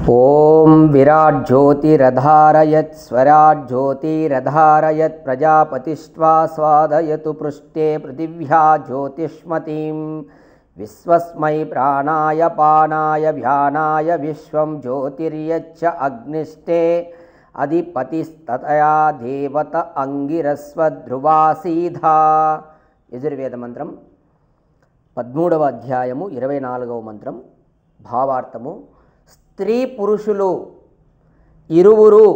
ఓం విరాట్ జ్యోతిరధారయత్ స్వరాట్ జ్యోతిరధారయత్ ప్రజాపతిష్ట్వా స్వాదయతు పృష్ఠే పృథివ్యా జ్యోతిష్మతీం విశ్వస్మై ప్రాణాయ పానాయ వ్యానాయ విశ్వం జ్యోతిర్యచ్చ అగ్నిష్టే అధిపతిస్తతయా దేవత అంగిరస్వ ధ్రువాసీధా. యజుర్వేద మంత్రం 13వ అధ్యాయము 24వ మంత్రం. భావార్థము: స్త్రీ పురుషులు ఇరువురు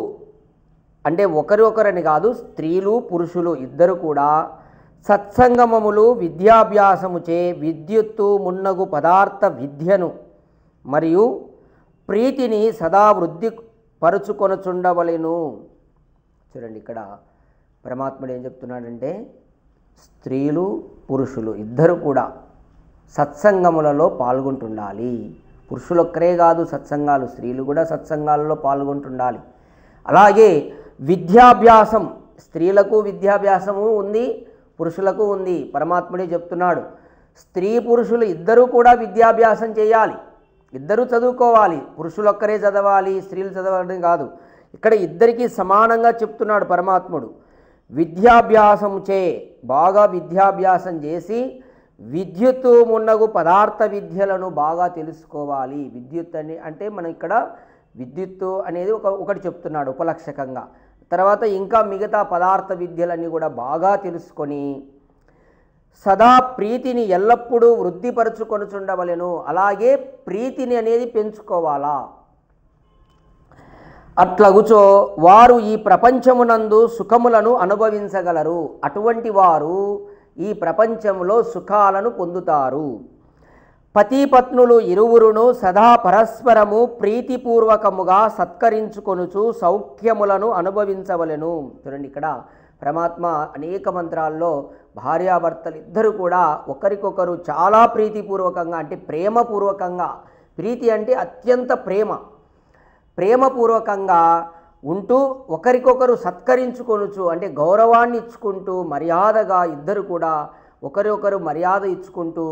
అంటే ఒకరొకరని కాదు, స్త్రీలు పురుషులు ఇద్దరు కూడా సత్సంగమములు విద్యాభ్యాసముచే విద్యుత్తు మున్నగు పదార్థ విద్యను మరియు ప్రీతిని సదా వృద్ధి పరుచుకొనుచుండవలెను. చూడండి, ఇక్కడ పరమాత్ముడు ఏం చెప్తున్నాడంటే, స్త్రీలు పురుషులు ఇద్దరు కూడా సత్సంగములలో పాల్గొంటుండాలి. పురుషులొక్కరే కాదు సత్సంగాలు, స్త్రీలు కూడా సత్సంగాలలో పాల్గొంటుండాలి. అలాగే విద్యాభ్యాసం, స్త్రీలకు విద్యాభ్యాసము ఉంది, పురుషులకు ఉంది. పరమాత్ముడే చెప్తున్నాడు, స్త్రీ పురుషులు ఇద్దరూ కూడా విద్యాభ్యాసం చేయాలి, ఇద్దరూ చదువుకోవాలి. పురుషులొక్కరే చదవాలి, స్త్రీలు చదవాలని కాదు. ఇక్కడ ఇద్దరికీ సమానంగా చెప్తున్నాడు పరమాత్ముడు. విద్యాభ్యాసం చే, బాగా విద్యాభ్యాసం చేసి విద్యుత్తు మున్నగు పదార్థ విద్యలను బాగా తెలుసుకోవాలి. విద్యుత్ అంటే మనం ఇక్కడ విద్యుత్తు అనేది ఒకటి చెప్తున్నాడు ఉపలక్షకంగా. తర్వాత ఇంకా మిగతా పదార్థ విద్యలన్నీ కూడా బాగా తెలుసుకొని సదా ప్రీతిని ఎల్లప్పుడూ వృద్ధిపరచుకొనుచుండవలెను. అలాగే ప్రీతిని అనేది పెంచుకోవాలా. అట్లగుచో వారు ఈ ప్రపంచమునందు సుఖములను అనుభవించగలరు. అటువంటి వారు ఈ ప్రపంచంలో సుఖాలను పొందుతారు. పతిపత్నులు ఇరువురును సదా పరస్పరము ప్రీతిపూర్వకముగా సత్కరించుకొనుచు సౌఖ్యములను అనుభవించవలెను. చూడండి, ఇక్కడ పరమాత్మ అనేక మంత్రాల్లో భార్యాభర్తలు ఇద్దరు కూడా ఒకరికొకరు చాలా ప్రీతిపూర్వకంగా, అంటే ప్రేమపూర్వకంగా, ప్రీతి అంటే అత్యంత ప్రేమపూర్వకంగా ఉంటూ ఒకరికొకరు సత్కరించుకొనుచు, అంటే గౌరవాన్ని ఇచ్చుకుంటూ మర్యాదగా ఇద్దరు కూడా ఒకరొకరు మర్యాద ఇచ్చుకుంటూ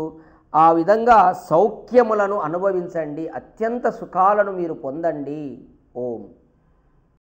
ఆ విధంగా సౌఖ్యములను అనుభవించండి, అత్యంత సుఖాలను మీరు పొందండి. ఓం.